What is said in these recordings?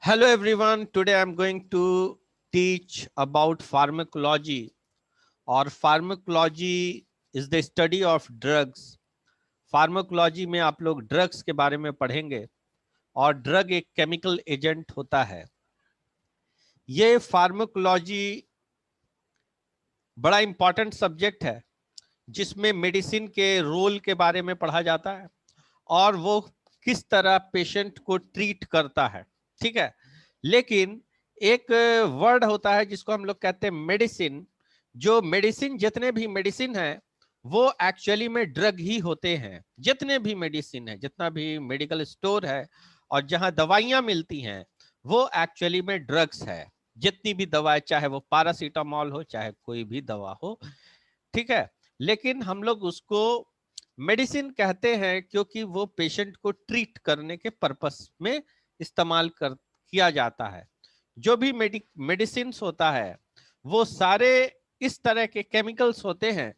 Hello everyone, today I'm going to teach about pharmacology और pharmacology is the study of drugs. Pharmacology में आप लोग drugs के बारे में पढ़ेंगे और ड्रग एक केमिकल एजेंट होता है। ये फार्माकोलॉजी बड़ा इंपॉर्टेंट सब्जेक्ट है जिसमें मेडिसिन के रोल के बारे में पढ़ा जाता है और वो किस तरह पेशेंट को ट्रीट करता है। ठीक है, लेकिन एक वर्ड होता है जिसको हम लोग कहते हैं मेडिसिन। जो मेडिसिन, जितने भी मेडिसिन है वो एक्चुअली में ड्रग ही होते हैं। जितने भी मेडिसिन है, जितना भी मेडिकल स्टोर है और जहां दवाइयां मिलती हैं वो एक्चुअली में ड्रग्स है। जितनी भी दवाएं, चाहे वो पैरासीटामोल हो चाहे कोई भी दवा हो, ठीक है, लेकिन हम लोग उसको मेडिसिन कहते हैं क्योंकि वो पेशेंट को ट्रीट करने के पर्पस में इस्तेमाल कर किया जाता है। जो भी मेडिसिन होता है वो सारे इस तरह के केमिकल्स होते हैं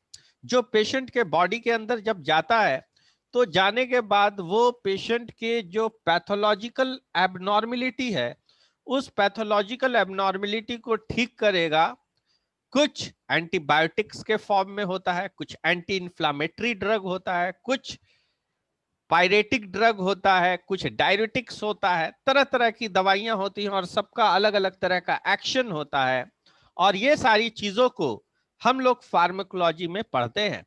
जो पेशेंट के बॉडी के अंदर जब जाता है तो जाने के बाद वो पेशेंट के जो पैथोलॉजिकल एबनॉर्मेलिटी है उस पैथोलॉजिकल एबनॉर्मेलिटी को ठीक करेगा। कुछ एंटीबायोटिक्स के फॉर्म में होता है, कुछ एंटी इंफ्लामेटरी ड्रग होता है, कुछ पायरेटिक ड्रग होता है, कुछ डायरेटिक्स होता है। तरह तरह की दवाइयां होती हैं और सबका अलग अलग तरह का एक्शन होता है और ये सारी चीजों को हम लोग फार्माकोलॉजी में पढ़ते हैं।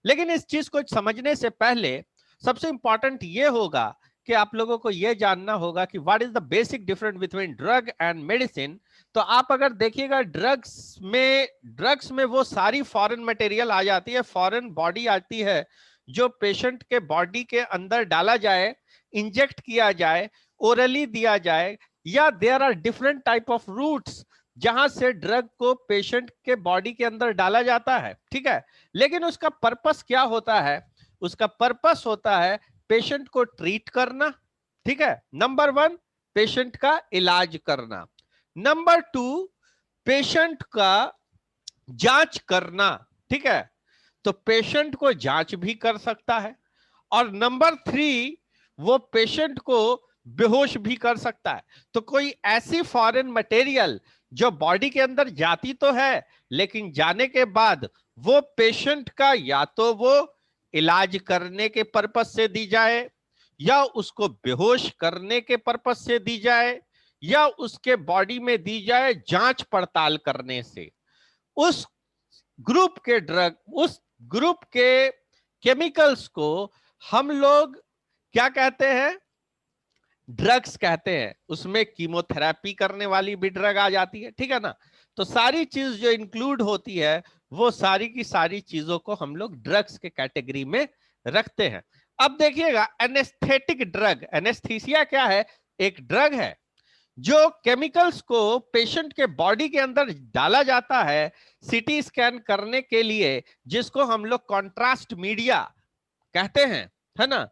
लेकिन इस चीज को समझने से पहले सबसे इंपॉर्टेंट ये होगा कि आप लोगों को यह जानना होगा कि what is the basic difference between drug and medicine. तो आप अगर देखिएगा ड्रग्स में वो सारी फॉरेन मटेरियल आ जाती है, फॉरेन बॉडी आती है जो पेशेंट के बॉडी के अंदर डाला जाए, इंजेक्ट किया जाए, ओरली दिया जाए, या there are different type of routes जहां से ड्रग को पेशेंट के बॉडी के अंदर डाला जाता है। ठीक है, लेकिन उसका पर्पस क्या होता है? उसका पर्पस होता है पेशेंट को ट्रीट करना। ठीक है, नंबर वन, पेशेंट का इलाज करना। नंबर टू, पेशेंट का जांच करना। ठीक है, तो पेशेंट को जांच भी कर सकता है। और नंबर थ्री, वो पेशेंट को बेहोश भी कर सकता है। तो कोई ऐसी फॉरेन मटेरियल जो बॉडी के अंदर जाती तो है लेकिन जाने के बाद वो पेशेंट का या तो वो इलाज करने के पर्पस से दी जाए, या उसको बेहोश करने के पर्पस से दी जाए, या उसके बॉडी में दी जाए जांच पड़ताल करने से, उस ग्रुप के ड्रग, उस ग्रुप के केमिकल्स को हम लोग क्या कहते हैं? ड्रग्स कहते हैं। उसमें कीमोथेरेपी करने वाली भी ड्रग आ जाती है। ठीक है ना? तो सारी चीज जो इंक्लूड होती है वो सारी की सारी चीजों को हम लोग ड्रग्स के कैटेगरी में रखते हैं। अब देखिएगा, एनेस्थेटिक ड्रग, एनेस्थीसिया क्या है? एक ड्रग है जो केमिकल्स को पेशेंट के बॉडी के अंदर डाला जाता है सीटी स्कैन करने के लिए, जिसको हम लोग कॉन्ट्रास्ट मीडिया कहते हैं, है ना,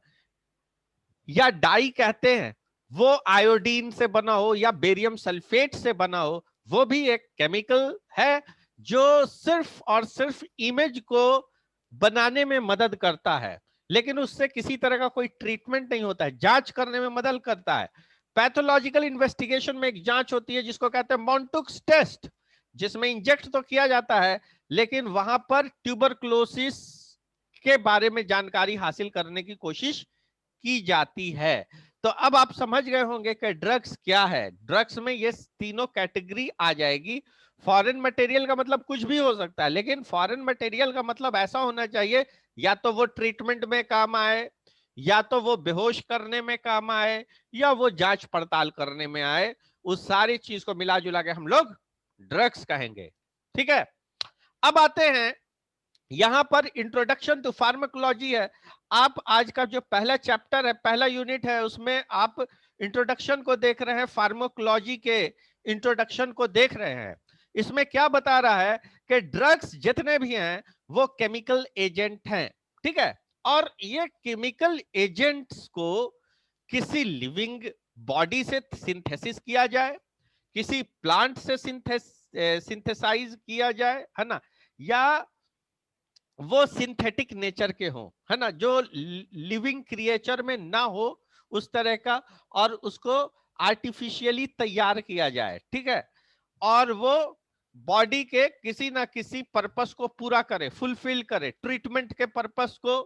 या डाई कहते हैं। वो आयोडीन से बना हो या बेरियम सल्फेट से बना हो, वो भी एक केमिकल है जो सिर्फ और सिर्फ इमेज को बनाने में मदद करता है, लेकिन उससे किसी तरह का कोई ट्रीटमेंट नहीं होता है। जांच करने में मदद करता है। पैथोलॉजिकल इन्वेस्टिगेशन में एक जांच होती है जिसको कहते हैं मॉन्टुक्स टेस्ट, जिसमें इंजेक्ट तो किया जाता है लेकिन वहां पर ट्यूबरक्लोसिस के बारे में जानकारी हासिल करने की कोशिश की जाती है। तो अब आप समझ गए होंगे कि ड्रग्स क्या है। ड्रग्स में ये तीनों कैटेगरी आ जाएगी। फॉरेन मटेरियल का मतलब कुछ भी हो सकता है, लेकिन फॉरेन मटेरियल का मतलब ऐसा होना चाहिए या तो वो ट्रीटमेंट में काम आए, या तो वो बेहोश करने में काम आए, या वो जांच पड़ताल करने में आए। उस सारी चीज को मिला जुला के हम लोग ड्रग्स कहेंगे। ठीक है, अब आते हैं यहां पर इंट्रोडक्शन टू फार्माकोलॉजी है। आप आज का जो पहला चैप्टर है, पहला यूनिट है, उसमें आप इंट्रोडक्शन को देख रहे हैं, फार्माकोलॉजी के इंट्रोडक्शन को देख रहे हैं। इसमें क्या बता रहा है कि ड्रग्स जितने भी हैं वो केमिकल एजेंट हैं। ठीक है, और ये केमिकल एजेंट्स को किसी लिविंग बॉडी से सिंथेसिस किया जाए, किसी प्लांट से सिंथेसाइज किया जाए, है ना, या वो सिंथेटिक नेचर के हो, है ना, जो लिविंग क्रिएचर में ना हो उस तरह का, और उसको आर्टिफिशियली तैयार किया जाए, ठीक है, और वो बॉडी के किसी ना किसी पर्पस को पूरा करे, फुलफिल करे, ट्रीटमेंट के पर्पस को,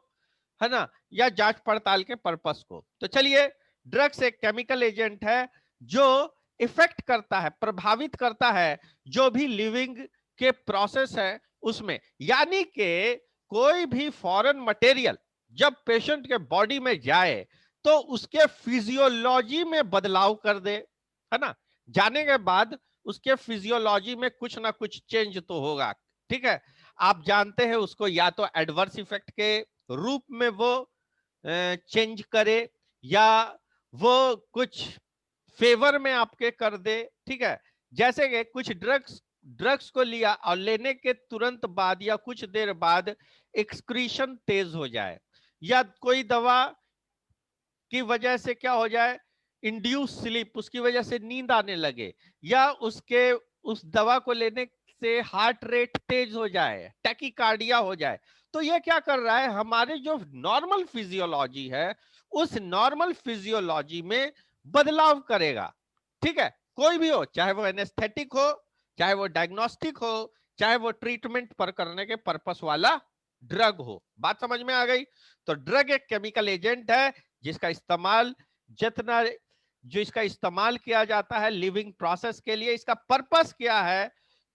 है ना, या जांच पड़ताल के पर्पस को। तो चलिए, ड्रग्स एक केमिकल एजेंट है जो इफेक्ट करता है, प्रभावित करता है जो भी लिविंग के प्रोसेस है उसमें। यानी कि कोई भी फॉरेन मटेरियल जब पेशेंट के बॉडी में जाए तो उसके फिजियोलॉजी में बदलाव कर दे, है ना, जाने के बाद उसके फिजियोलॉजी में कुछ ना कुछ चेंज तो होगा, ठीक है। आप जानते हैं उसको या तो एडवर्स इफेक्ट के रूप में वो चेंज करे, या वो कुछ फेवर में आपके कर दे, ठीक है। जैसे कि कुछ ड्रग्स को लिया और लेने के तुरंत बाद या कुछ देर बाद एक्सक्रीशन तेज हो जाए, या कोई दवा की वजह से क्या हो जाए, इंड्यूस स्लीप, उसकी वजह से नींद आने लगे, या उसके उस दवा को लेने से हार्ट रेट तेज हो जाए, टैकीकार्डिया हो जाए। तो ये क्या कर रहा है, हमारे जो नॉर्मल फिजियोलॉजी है उस नॉर्मल फिजियोलॉजी में बदलाव करेगा, ठीक है। कोई भी हो, चाहे वो एनेस्थेटिक हो, चाहे वो डायग्नोस्टिक हो, चाहे वो ट्रीटमेंट पर करने के पर्पस वाला ड्रग हो। बात समझ में आ गई? तो ड्रग एक केमिकल एजेंट है जिसका इस्तेमाल जितना जो इसका इस्तेमाल किया जाता है लिविंग प्रोसेस के लिए। इसका पर्पस क्या है,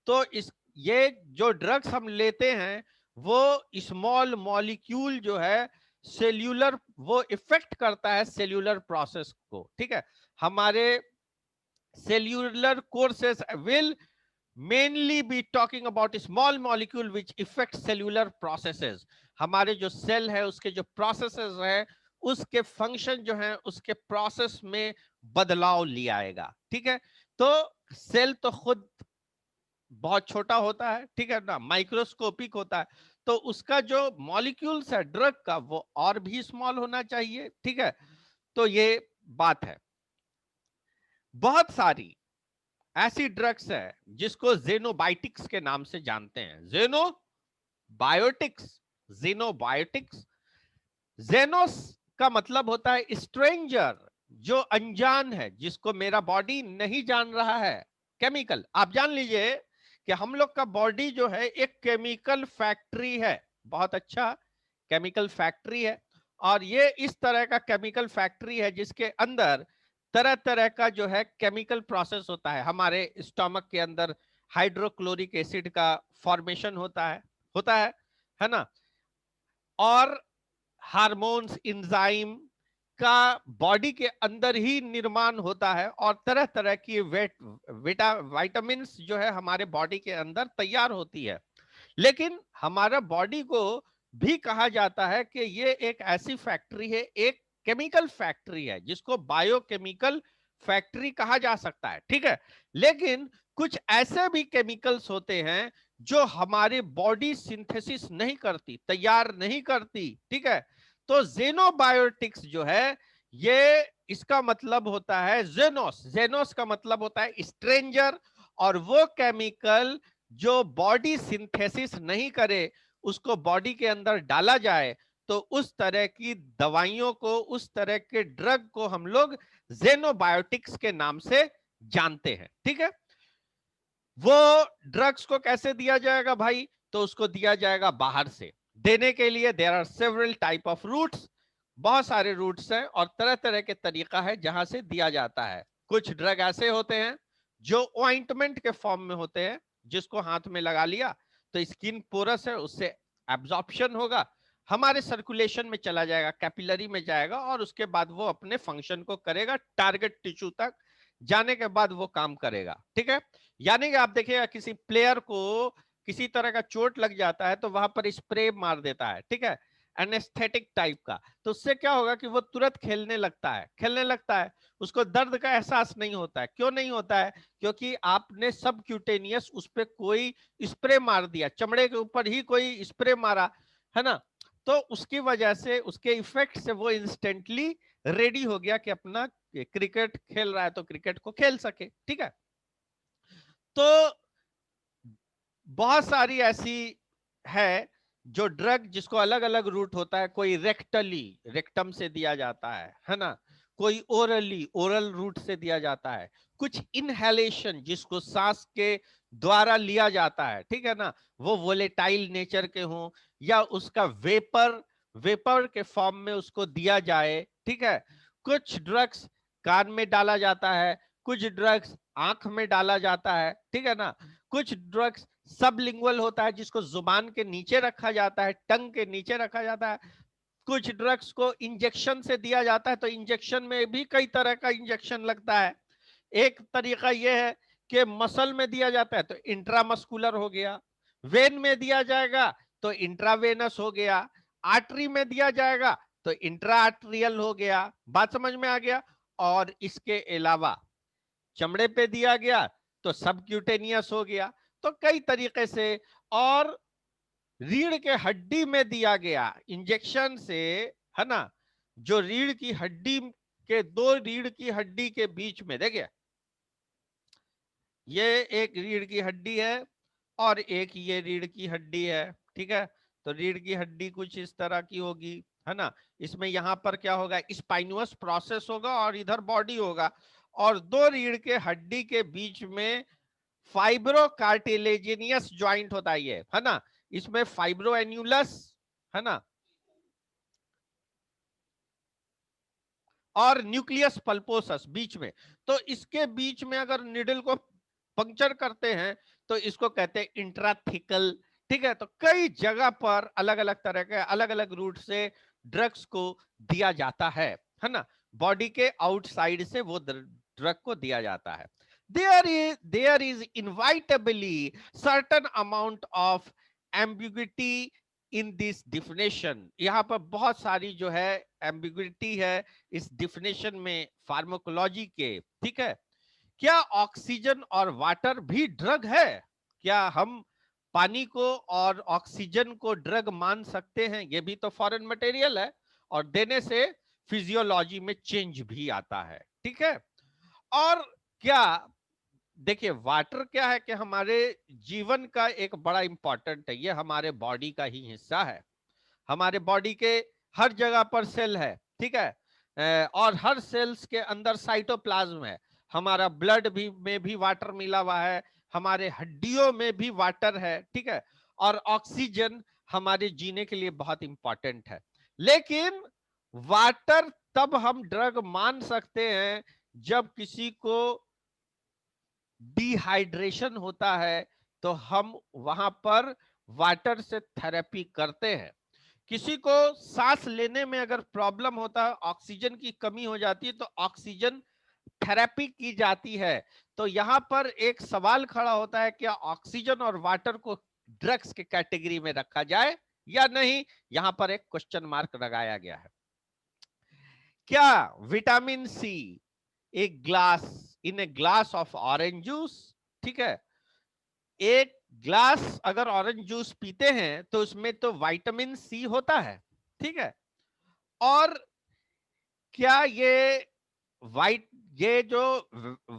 तो इस ये जो ड्रग्स हम लेते हैं वो स्मॉल मॉलिक्यूल जो है सेल्यूलर, वो इफेक्ट करता है सेल्यूलर प्रोसेस को, ठीक है। हमारे cellular courses will mainly be talking about small molecule which affect cellular processes। हमारे जो सेल है उसके जो प्रोसेसेस है उसके फंक्शन जो है उसके प्रोसेस में बदलाव ले आएगा, ठीक है। तो सेल तो खुद बहुत छोटा होता है, ठीक है ना, माइक्रोस्कोपिक होता है, तो उसका जो मॉलिक्यूल्स है ड्रग का वो और भी स्मॉल होना चाहिए, ठीक है। तो ये बात है। बहुत सारी ऐसी ड्रग्स है जिसको जेनोबायोटिक्स के नाम से जानते हैं। जेनोबायोटिक्स, जेनोबायोटिक्स, जेनोस का मतलब होता है स्ट्रेंजर, जो अनजान है, जिसको मेरा बॉडी नहीं जान रहा है। केमिकल, आप जान लीजिए कि हम लोग का बॉडी जो है एक केमिकल फैक्ट्री है, बहुत अच्छा केमिकल फैक्ट्री है। और ये इस तरह का केमिकल फैक्ट्री है जिसके अंदर तरह तरह का जो है केमिकल प्रोसेस होता है। हमारे स्टमक के अंदर हाइड्रोक्लोरिक एसिड का फॉर्मेशन होता है ना, और हार्मोन्स, इंजाइम का बॉडी के अंदर ही निर्माण होता है, और तरह तरह की विटामिन जो है हमारे बॉडी के अंदर तैयार होती है। लेकिन हमारा बॉडी को भी कहा जाता है कि ये एक ऐसी फैक्ट्री है, एक केमिकल फैक्ट्री है जिसको बायोकेमिकल फैक्ट्री कहा जा सकता है, ठीक है। लेकिन कुछ ऐसे भी केमिकल्स होते हैं जो हमारे बॉडी सिंथेसिस नहीं करती, तैयार नहीं करती, ठीक है। तो जेनोबायोटिक्स जो है ये, इसका मतलब होता है जेनोस, जेनोस का मतलब होता है स्ट्रेंजर, और वो केमिकल जो बॉडी सिंथेसिस नहीं करे उसको बॉडी के अंदर डाला जाए तो उस तरह की दवाइयों को, उस तरह के ड्रग को हम लोग जेनोबायोटिक्स के नाम से जानते हैं, ठीक है। वो ड्रग्स को कैसे दिया जाएगा भाई, तो उसको दिया जाएगा बाहर से। देने के लिए there are several type of routes, बहुत सारे रूट्स हैं और तरह तरह के तरीका है जहां से दिया जाता है। कुछ ड्रग ऐसे होते हैं जो ऑइंटमेंट के फॉर्म में होते हैं, जिसको हाथ में लगा लिया तो स्किन पोरस है, उससे एब्जॉर्प्शन होगा, हमारे सर्कुलेशन में चला जाएगा, कैपिलरी में जाएगा, और उसके बाद वो अपने फंक्शन को करेगा, टारगेट टिश्यू तक जाने के बाद वो काम करेगा, ठीक है। यानी कि आप देखिएगा किसी प्लेयर को किसी तरह का चोट लग जाता है तो वहां पर स्प्रे मार देता है, ठीक है, एनेस्थेटिक टाइप का, तो उससे क्या होगा कि वो तुरंत खेलने लगता है, उसको दर्द का एहसास नहीं होता है। क्यों नहीं होता है? क्योंकि आपने सब क्यूटेनियस उस पर कोई स्प्रे मार दिया, चमड़े के ऊपर ही कोई स्प्रे मारा, है ना, तो उसकी वजह से, उसके इफेक्ट से वो इंस्टेंटली रेडी हो गया कि अपना क्रिकेट खेल रहा है तो क्रिकेट को खेल सके, ठीक है। तो बहुत सारी ऐसी है जो ड्रग जिसको अलग अलग रूट होता है, कोई रेक्टली, रेक्टम से दिया जाता है ना, कोई ओरली, ओरल रूट से दिया जाता है, कुछ इनहेलेशन जिसको सांस के द्वारा लिया जाता है, ठीक है ना, वो वोलेटाइल नेचर के हों, या उसका वेपर, वेपर के फॉर्म में उसको दिया जाए, ठीक है। कुछ ड्रग्स कान में डाला जाता है, कुछ ड्रग्स आंख में डाला जाता है, ठीक है ना। कुछ ड्रग्स सबलिंगुअल होता है जिसको जुबान के नीचे रखा जाता है, टंग के नीचे रखा जाता है। कुछ ड्रग्स को इंजेक्शन से दिया जाता है, तो इंजेक्शन में भी कई तरह का इंजेक्शन लगता है। एक तरीका यह है कि मसल में दिया जाता है तो इंट्रामस्कुलर हो गया, वेन में दिया जाएगा तो इंट्रावेनस हो गया, आर्टरी में दिया जाएगा तो इंट्रा आर्टरियल हो गया। बात समझ में आ गया। और इसके अलावा चमड़े पे दिया गया तो सबक्यूटेनियस हो गया। तो कई तरीके से। और रीढ़ के हड्डी में दिया गया इंजेक्शन से, है ना, जो रीढ़ की हड्डी के, दो रीढ़ की हड्डी के बीच में, देखिए ये एक रीढ़ की हड्डी है और एक ये रीढ़ की हड्डी है, ठीक है। तो रीढ़ की हड्डी कुछ इस तरह की होगी, है ना। इसमें यहां पर क्या होगा, स्पाइनुअस प्रोसेस होगा और इधर बॉडी होगा, और दो रीढ़ के हड्डी के बीच में फाइब्रो कार्टिलेजिनियस ज्वाइंट होता है ये, है ना। इसमें फाइब्रो एन्यूलस, है ना, और न्यूक्लियस पल्पोसस बीच में। तो इसके बीच में अगर निडल को पंक्चर करते हैं तो इसको कहते हैं इंट्राथिकल, ठीक है। तो कई जगह पर अलग अलग तरह के अलग अलग रूट से ड्रग्स को दिया जाता है ना। बॉडी के आउटसाइड से वो ड्रग को दिया जाता है। there is inevitably certain amount of ambiguity in this definition. यहां पर बहुत सारी जो है एम्बिग्विटी है इस डिफिनेशन में फार्माकोलॉजी के, ठीक है। क्या ऑक्सीजन और वाटर भी ड्रग है? क्या हम पानी को और ऑक्सीजन को ड्रग मान सकते हैं? ये भी तो फॉरेन मटेरियल है, और देने से फिजियोलॉजी में चेंज भी आता है, ठीक है। और क्या, देखिए वाटर क्या है कि हमारे जीवन का एक बड़ा इंपॉर्टेंट है, ये हमारे बॉडी का ही हिस्सा है। हमारे बॉडी के हर जगह पर सेल है, ठीक है। और हर सेल्स के अंदर साइटोप्लाज्म है। हमारा ब्लड भी में भी वाटर मिला हुआ है, हमारे हड्डियों में भी वाटर है, ठीक है। और ऑक्सीजन हमारे जीने के लिए बहुत इंपॉर्टेंट है। लेकिन वाटर तब हम ड्रग मान सकते हैं जब किसी को डिहाइड्रेशन होता है, तो हम वहां पर वाटर से थेरेपी करते हैं। किसी को सांस लेने में अगर प्रॉब्लम होता है, ऑक्सीजन की कमी हो जाती है, तो ऑक्सीजन थेरेपी की जाती है। तो यहां पर एक सवाल खड़ा होता है, क्या ऑक्सीजन और वाटर को ड्रग्स के कैटेगरी में रखा जाए या नहीं? यहां पर एक क्वेश्चन मार्क लगाया गया है। क्या विटामिन सी एक glass, in a glass of orange juice, ठीक है, एक ग्लास अगर ऑरेंज जूस पीते हैं तो उसमें तो विटामिन सी होता है, ठीक है। और क्या वाइट ये जो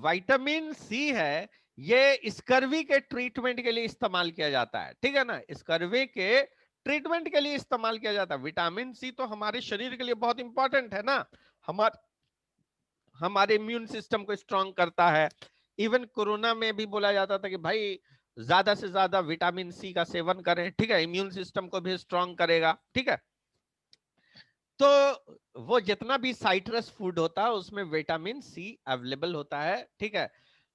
विटामिन सी है, ये स्कर्वी के ट्रीटमेंट के लिए इस्तेमाल किया जाता है, ठीक है ना। स्कर्वी के ट्रीटमेंट के लिए इस्तेमाल किया जाता है। विटामिन सी तो हमारे शरीर के लिए बहुत इंपॉर्टेंट है ना, हमारे इम्यून सिस्टम को स्ट्रांग करता है। इवन कोरोना में भी बोला जाता था कि भाई ज्यादा से ज्यादा विटामिन सी का सेवन करें, ठीक है, इम्यून सिस्टम को भी स्ट्रांग करेगा, ठीक है। तो वो जितना भी साइट्रस फूड होता है उसमें विटामिन सी अवेलेबल होता है, ठीक है।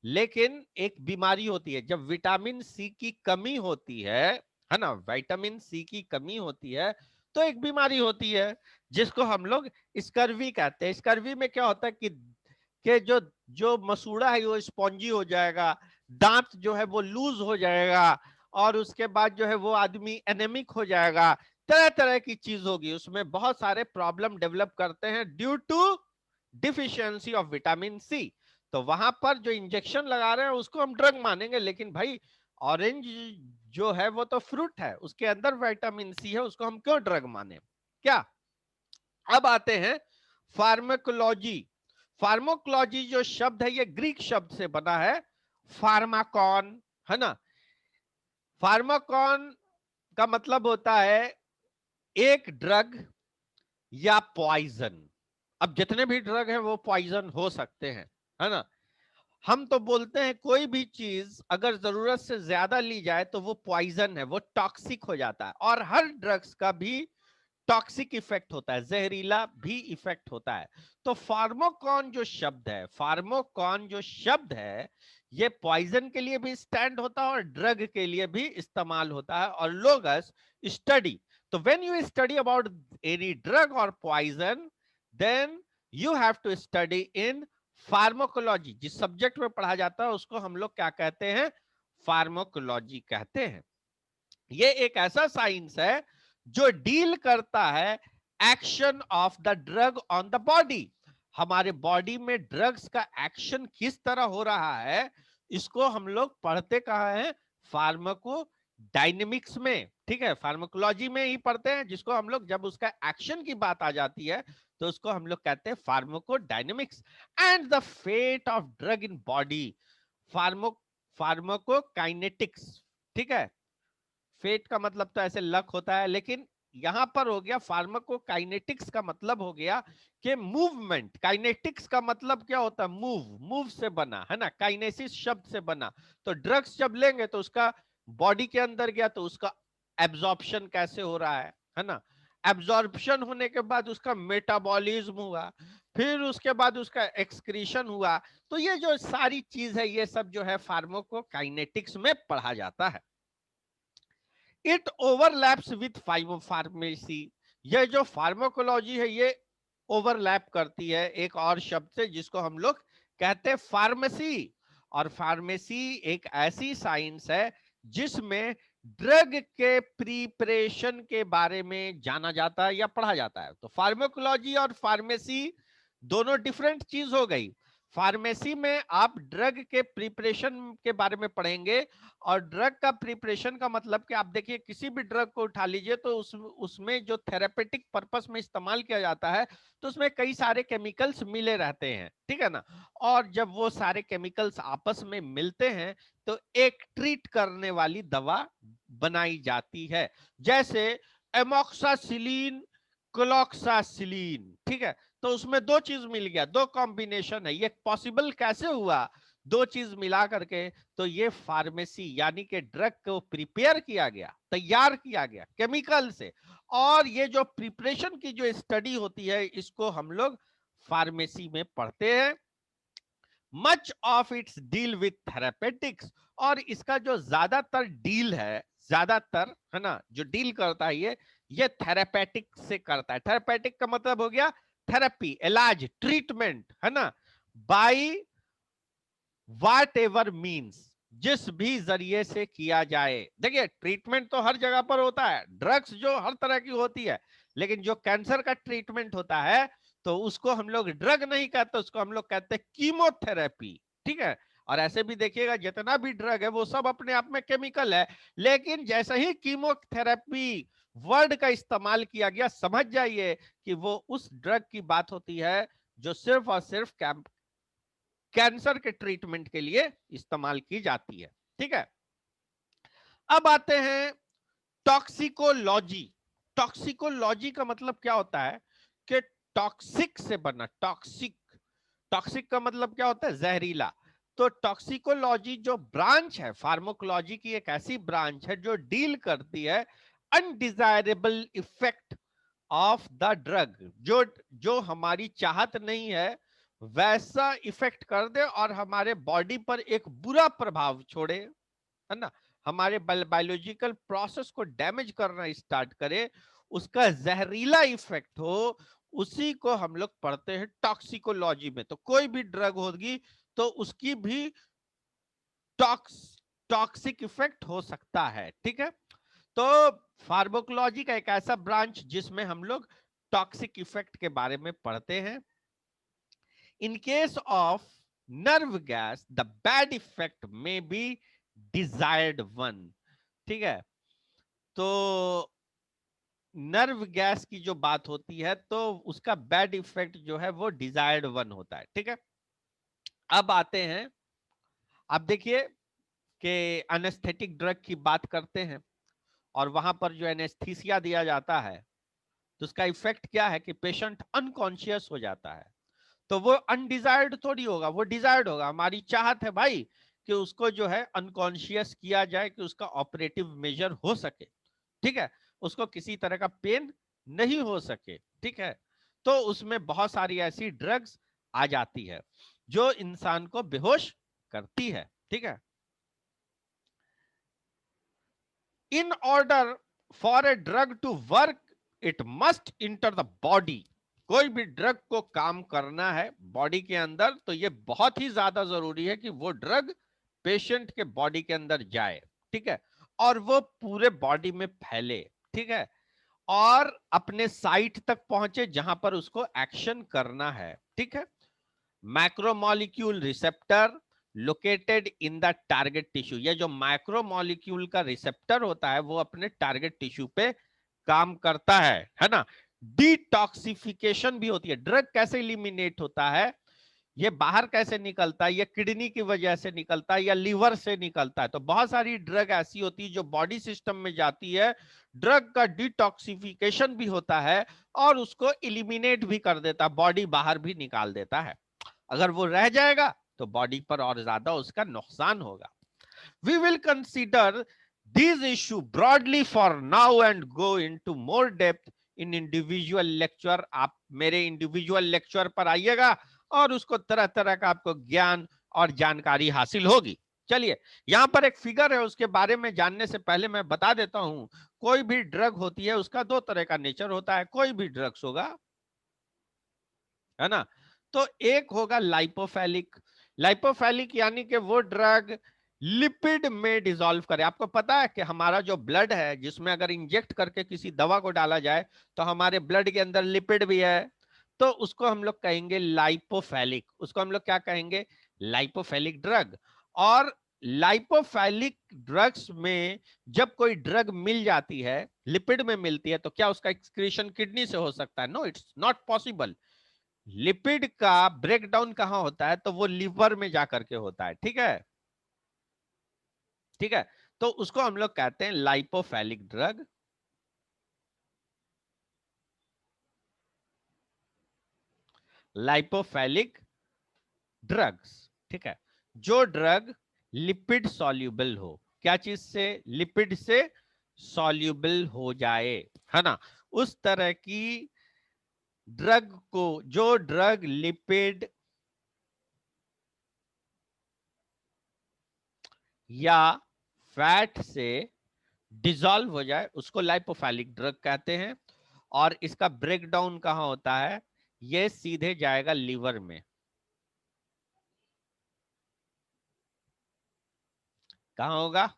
लेकिन एक बीमारी होती है, जब विटामिन सी की कमी होती है ना, विटामिन सी की कमी होती है, तो एक बीमारी होती है जिसको हम लोग स्कर्वी कहते हैं। स्कर्वी में क्या होता है कि जो जो मसूड़ा है वो स्पॉन्जी हो जाएगा, दांत जो है वो लूज हो जाएगा, और उसके बाद जो है वो आदमी एनेमिक हो जाएगा, तरह तरह की चीज होगी, उसमें बहुत सारे प्रॉब्लम डेवलप करते हैं due to deficiency of vitamin C. तो वहां पर जो इंजेक्शन लगा रहे हैं उसको हम ड्रग मानेंगे, लेकिन भाई ऑरेंज जो है वो तो फ्रूट है, उसके अंदर विटामिन सी है, उसको हम क्यों ड्रग माने? क्या? अब आते हैं फार्माकोलॉजी। फार्माकोलॉजी जो शब्द है ये ग्रीक शब्द से बना है, फार्माकॉन, है ना। फार्माकॉन का मतलब होता है एक ड्रग या पॉइजन, अब जितने भी ड्रग हैं वो पॉइजन हो सकते हैं, है ना। हम तो बोलते हैं कोई भी चीज अगर जरूरत से ज्यादा ली जाए तो वो पॉइजन है, वो टॉक्सिक हो जाता है। और हर ड्रग्स का भी टॉक्सिक इफेक्ट होता है, जहरीला भी इफेक्ट होता है। तो फार्माकॉन जो शब्द है, फार्माकॉन जो शब्द है, ये पॉइजन के लिए भी स्टैंड होता है और ड्रग के लिए भी इस्तेमाल होता है। और लोग स्टडी, तो when you study about any drug और poison, then you have to study in pharmacology. जिस सब्जेक्ट में पढ़ा जाता है उसको हम लोग क्या कहते हैं, फार्माकोलॉजी कहते हैं। ये एक ऐसा साइंस है जो डील करता है action of the drug on the body. हमारे बॉडी में ड्रग्स का एक्शन किस तरह हो रहा है, इसको हम लोग पढ़ते कहाँ हैं, फार्माको डायनेमिक्स में, ठीक है, फार्माकोलॉजी में ही पढ़ते हैं, जिसको हम लोग जब उसका एक्शन की बात आ जाती है तो उसको हम लोग कहते हैं pharmacodynamics. And the fate of drug in body, फार्मो फार्माको काइनेटिक्स, ठीक है। फेट का मतलब तो ऐसे लक होता है, लेकिन यहां पर हो गया फार्माकोकाइनेटिक्स का मतलब हो गया कि मूवमेंट। काइनेटिक्स का मतलब क्या होता है, मूव, मूव से बना है ना, काइनेसिस शब्द से बना। तो ड्रग्स जब लेंगे तो उसका बॉडी के अंदर गया तो उसका एब्जॉर्प्शन कैसे हो रहा है ना। एब्जॉर्प्शन होने के बाद उसका मेटाबॉलिज्म हुआ, फिर उसके बाद उसका एक्सक्रीशन हुआ। तो ये जो सारी चीज है ये सब जो है फार्माकोकाइनेटिक्स में पढ़ा जाता है। इट ओवरलैप्स विथ फार्मेसी, ये जो फार्माकोलॉजी है ये ओवरलैप करती है एक और शब्द से जिसको हम लोग कहते हैं फार्मेसी। और फार्मेसी एक ऐसी साइंस है जिसमें ड्रग के प्रिपरेशन के बारे में जाना जाता है या पढ़ा जाता है। तो फार्माकोलॉजी और फार्मेसी दोनों डिफरेंट चीज हो गई। फार्मेसी में आप ड्रग के प्रिपरेशन के बारे में पढ़ेंगे, और ड्रग का प्रिपरेशन का मतलब कि आप देखिए किसी भी ड्रग को उठा लीजिए तो उसमें जो थेरेपेटिक पर्पस में इस्तेमाल किया जाता है तो उसमें कई सारे केमिकल्स मिले रहते हैं, ठीक है ना। और जब वो सारे केमिकल्स आपस में मिलते हैं तो एक ट्रीट करने वाली दवा बनाई जाती है, जैसे एमोक्सासिलीन, क्लोक्सासिलीन, ठीक है। तो उसमें दो चीज मिल गया, दो कॉम्बिनेशन है। ये पॉसिबल कैसे हुआ, दो चीज मिला करके। तो ये फार्मेसी यानी कि ड्रग को प्रिपेयर किया गया, तैयार किया गया केमिकल से। और ये जो प्रिपरेशन की जो स्टडी होती है इसको हम लोग फार्मेसी में पढ़ते हैं। Much of its deal with therapeutics, और इसका जो ज्यादातर डील है, ज्यादातर है ना, जो डील करता है ये थेरापेटिक से करता है। थेरापेटिक का मतलब हो गया थेरेपी, इलाज, ट्रीटमेंट, है ना, बाई वाट एवर मीन्स, जिस भी जरिए से किया जाए। देखिए ट्रीटमेंट तो हर जगह पर होता है, ड्रग्स जो हर तरह की होती है, लेकिन जो कैंसर का ट्रीटमेंट होता है तो उसको हम लोग ड्रग नहीं कहते, उसको हम लोग कहते हैं कीमोथेरेपी, ठीक है। और ऐसे भी देखिएगा जितना भी ड्रग है वो सब अपने आप में केमिकल है, लेकिन जैसे ही कीमोथेरेपी वर्ड का इस्तेमाल किया गया, समझ जाइए कि वो उस ड्रग की बात होती है जो सिर्फ और सिर्फ कैंसर के ट्रीटमेंट के लिए इस्तेमाल की जाती है, ठीक है। अब आते हैं टॉक्सिकोलॉजी। टॉक्सिकोलॉजी का मतलब क्या होता है कि टॉक्सिक से बना, टॉक्सिक, टॉक्सिक का मतलब क्या होता है, जहरीला। तो टॉक्सिकोलॉजी जो ब्रांच है फार्माकोलॉजी की, एक ऐसी ब्रांच है जो डील करती है undesirable effect of the drug, जो जो हमारी चाहत नहीं है वैसा इफेक्ट कर दे और हमारे बॉडी पर एक बुरा प्रभाव छोड़े, है ना, हमारे बायोलॉजिकल प्रोसेस को डैमेज करना स्टार्ट करे, उसका जहरीला इफेक्ट हो, उसी को हम लोग पढ़ते हैं टॉक्सिकोलॉजी में। तो कोई भी ड्रग होगी तो उसकी भी टॉक्सिक इफेक्ट हो सकता है, ठीक है। तो फार्माकोलॉजी का एक ऐसा ब्रांच जिसमें हम लोग टॉक्सिक इफेक्ट के बारे में पढ़ते हैं। In case of nerve gas the bad effect में बी डिजायर्ड वन, ठीक है। तो नर्व गैस की जो बात होती है तो उसका बैड इफेक्ट जो है वो डिजायर्ड वन होता है, ठीक है। अब आते हैं, अब देखिए कि एनेस्थेटिक ड्रग की बात करते हैं और वहां पर जो एनेस्थीसिया दिया जाता है तो उसका इफेक्ट क्या है कि पेशेंट अनकॉन्शियस हो जाता है। तो वो अनडिजायर्ड थोड़ी होगा, वो डिजायर्ड होगा। हमारी चाहत है भाई कि उसको जो है अनकॉन्शियस किया जाए, कि उसका ऑपरेटिव मेजर हो सके, ठीक है, उसको किसी तरह का पेन नहीं हो सके, ठीक है। तो उसमें बहुत सारी ऐसी ड्रग्स आ जाती है जो इंसान को बेहोश करती है, ठीक है। In order for a drug to work it must enter the body. कोई भी ड्रग को काम करना है बॉडी के अंदर, तो यह बहुत ही ज्यादा जरूरी है कि वो ड्रग पेशेंट के बॉडी के अंदर जाए, ठीक है, और वो पूरे बॉडी में फैले, ठीक है, और अपने साइट तक पहुंचे जहां पर उसको एक्शन करना है, ठीक है। Macromolecule receptor located in the target tissue. ये जो माइक्रोमोलिक्यूल का रिसेप्टर होता है वो अपने टारगेट टिश्यू पे काम करता है ना। डिटॉक्सिफिकेशन भी होती है। ड्रग कैसे इलिमिनेट होता है, ये बाहर कैसे निकलता है, ये किडनी की वजह से निकलता है या लीवर से निकलता है। तो बहुत सारी ड्रग ऐसी होती है जो बॉडी सिस्टम में जाती है, ड्रग का डिटॉक्सिफिकेशन भी होता है और उसको इलिमिनेट भी कर देता है, बॉडी बाहर भी निकाल देता है। अगर वो रह जाएगा तो बॉडी पर और ज्यादा उसका नुकसान होगा। We will consider this issue broadly for now and go into more depth in individual lecture. आप मेरे इंडिविजुअल लेक्चर पर आइएगा और उसको तरह तरह का आपको ज्ञान और जानकारी हासिल होगी। चलिए, यहां पर एक फिगर है, उसके बारे में जानने से पहले मैं बता देता हूं। कोई भी ड्रग होती है उसका दो तरह का नेचर होता है, कोई भी ड्रग्स होगा, है ना। तो एक होगा लाइपोफेलिक। लाइपोफेलिक यानी कि वो ड्रग लिपिड में डिसॉल्व करे। आपको पता है कि हमारा जो ब्लड है, जिसमें अगर इंजेक्ट करके किसी दवा को डाला जाए तो हमारे ब्लड के अंदर लिपिड भी है, तो उसको हम लोग कहेंगे लाइपोफेलिक। उसको हम लोग क्या कहेंगे, लाइपोफेलिक ड्रग। और लाइपोफेलिक ड्रग्स में जब कोई ड्रग मिल जाती है, लिपिड में मिलती है, तो क्या उसका एक्सक्रीशन किडनी से हो सकता है? No, it's not possible. Lipid का ब्रेकडाउन कहां होता है, तो वो लीवर में जाकर के होता है, ठीक है, ठीक है। तो उसको हम लोग कहते हैं लाइपोफेलिक ड्रग। लाइपोफेलिक ड्रग्स, ठीक है, जो ड्रग लिपिड सॉल्युबल हो। क्या चीज से? लिपिड से सॉल्युबल हो जाए, है ना, उस तरह की ड्रग को, जो ड्रग लिपिड या फैट से डिसॉल्व हो जाए, उसको लाइपोफेलिक ड्रग कहते हैं। और इसका ब्रेकडाउन कहां होता है? ये सीधे जाएगा लीवर में। कहां होगा?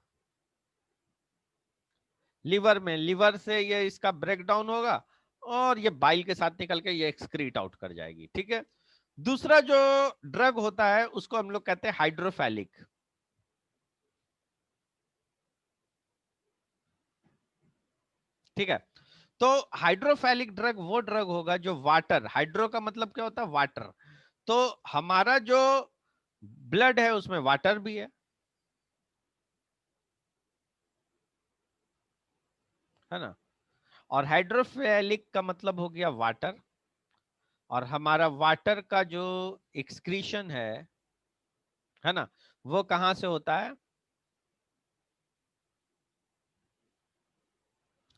लीवर में। लीवर से ये इसका ब्रेकडाउन होगा और ये बाइल के साथ निकल के ये एक्सक्रीट आउट कर जाएगी, ठीक है। दूसरा जो ड्रग होता है उसको हम लोग कहते हैं हाइड्रोफेलिक, ठीक है। तो हाइड्रोफेलिक ड्रग वो ड्रग होगा जो वाटर, हाइड्रो का मतलब क्या होता है? वाटर। तो हमारा जो ब्लड है उसमें वाटर भी है ना। और हाइड्रोफेलिक का मतलब हो गया वाटर। और हमारा वाटर का जो एक्सक्रीशन है ना, वो कहां से होता है?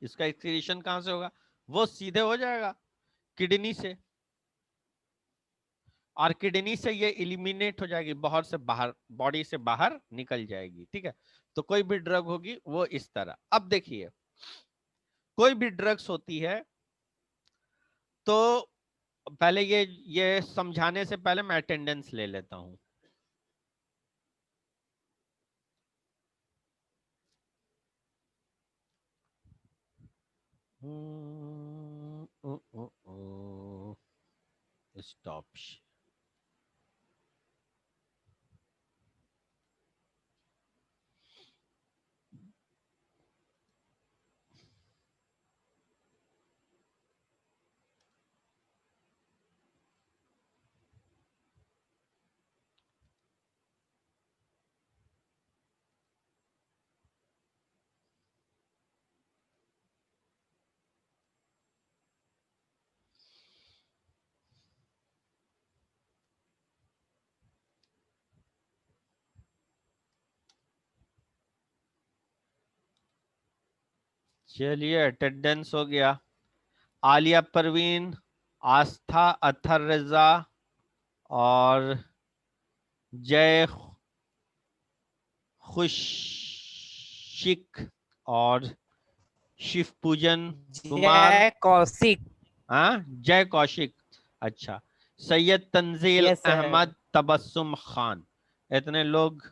इसका एक्सक्रीशन कहां से होगा? वो सीधे हो जाएगा किडनी से, और किडनी से ये इलिमिनेट हो जाएगी, बाहर से बाहर, बॉडी से बाहर निकल जाएगी, ठीक है। तो कोई भी ड्रग होगी वो इस तरह। अब देखिए, कोई भी ड्रग्स होती है तो पहले ये समझाने से पहले मैं अटेंडेंस ले लेता हूं। स्टॉप। चलिए अटेंडेंस हो गया। आलिया परवीन, आस्था अथर रजा और जय खुशिक और शिव पूजन कुमार, जय कौशिक। हाँ जय कौशिक, अच्छा सैयद तंजील यस सर। अहमद, तबस्सुम खान, इतने लोग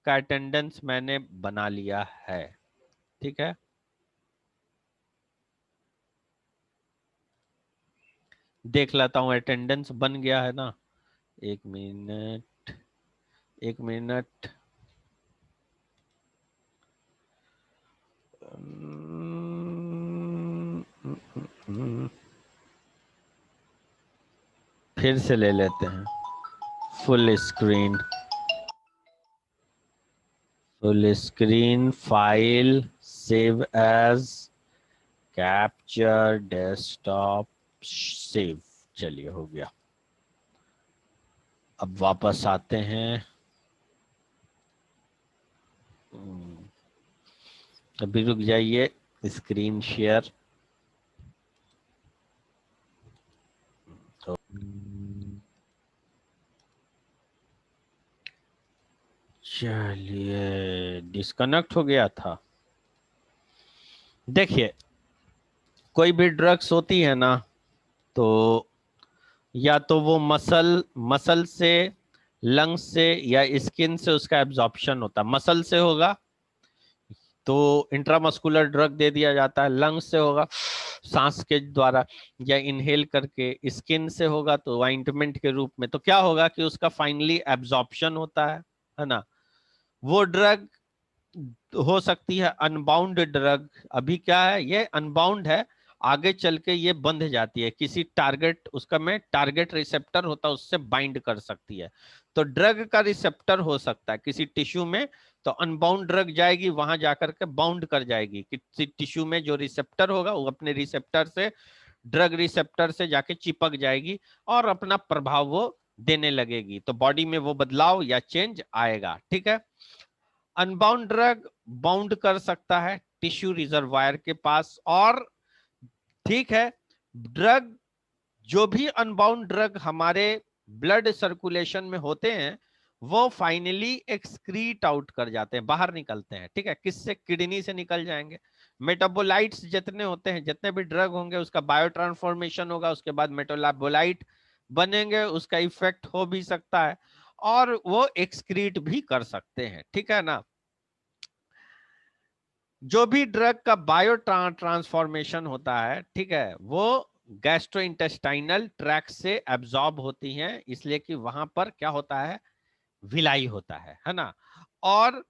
का अटेंडेंस मैंने बना लिया है। ठीक है, देख लेता हूँ अटेंडेंस बन गया है ना। एक मिनट, एक मिनट। फिर से ले लेते हैं full screen, full screen file, save as, capture desktop, save. चलिए हो गया। अब वापस आते हैं। अभी रुक जाइए, स्क्रीन शेयर। तो चलिए, डिस्कनेक्ट हो गया था। देखिए, कोई भी ड्रग्स होती है ना, तो या तो वो मसल से, लंग्स से या स्किन से उसका एब्जॉर्प्शन होता है। मसल से होगा तो इंट्रामस्कुलर ड्रग दे दिया जाता है, लंग्स से होगा सांस के द्वारा या इनहेल करके, स्किन से होगा तो ऑइंटमेंट के रूप में। तो क्या होगा कि उसका फाइनली एब्जॉर्प्शन होता है ना। वो ड्रग हो सकती है अनबाउंड ड्रग। अभी क्या है, ये अनबाउंड है, आगे चल के ये बंध जाती है किसी टारगेट, उसका में टारगेट रिसेप्टर होता है, उससे बाइंड कर सकती है। तो ड्रग का रिसेप्टर हो सकता है किसी टिश्यू में, तो अनबाउंड ड्रग जाएगी वहां जाकर के बाउंड कर जाएगी किसी टिश्यू में। जो रिसेप्टर होगा वो अपने रिसेप्टर से, ड्रग रिसेप्टर से जाके चिपक जाएगी और अपना प्रभाव वो देने लगेगी। तो बॉडी में वो बदलाव या चेंज आएगा। ठीक है, अनबाउंड ड्रग बाउंड कर सकता है टिश्यू रिजर्वायर के पास। और ठीक है, ड्रग, जो भी अनबाउंड ड्रग हमारे ब्लड सर्कुलेशन में होते हैं, वो फाइनली एक्सक्रीट आउट कर जाते हैं, बाहर निकलते हैं। ठीक है, किससे? किडनी से निकल जाएंगे। मेटाबोलाइट्स जितने होते हैं, जितने भी ड्रग होंगे, उसका बायो ट्रांसफॉर्मेशन होगा, उसके बाद मेटाबोलाइट बनेंगे, उसका इफेक्ट हो भी सकता है और वो एक्सक्रीट भी कर सकते हैं। ठीक है ना। जो भी ड्रग का बायो ट्रांसफॉर्मेशन होता है, ठीक है, वो गैस्ट्रोइंटेस्टाइनल ट्रैक्ट से एब्जॉर्ब होती हैं, इसलिए कि वहां पर क्या होता है, विलाई होता है ना। और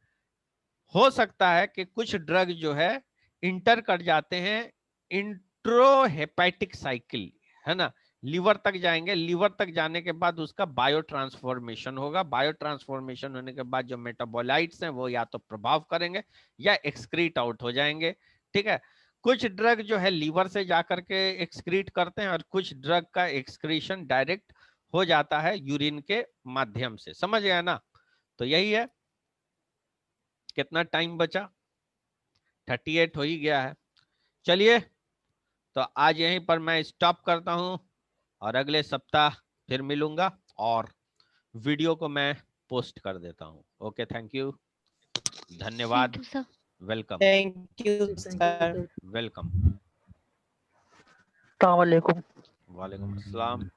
हो सकता है कि कुछ ड्रग जो है इंटर कर जाते हैं इंट्रोहेपेटिक साइकिल, है ना, लीवर तक जाएंगे। लीवर तक जाने के बाद उसका बायो ट्रांसफॉर्मेशन होगा। बायो ट्रांसफॉर्मेशन होने के बाद जो मेटाबोलाइट्स हैं वो या तो प्रभाव करेंगे या एक्सक्रीट आउट हो जाएंगे। ठीक है, कुछ ड्रग जो है लीवर से जाकर के एक्सक्रीट करते हैं और कुछ ड्रग का एक्सक्रीशन डायरेक्ट हो जाता है यूरिन के माध्यम से। समझ गया ना। तो यही है। कितना टाइम बचा? 38 हो ही गया है। चलिए, तो आज यहीं पर मैं स्टॉप करता हूं और अगले सप्ताह फिर मिलूंगा और वीडियो को मैं पोस्ट कर देता हूं। ओके, थैंक यू, धन्यवाद, thank you sir. Welcome, thank you sir. Welcome. अस्सलाम वालेकुम। वालेकुम अस्सलाम।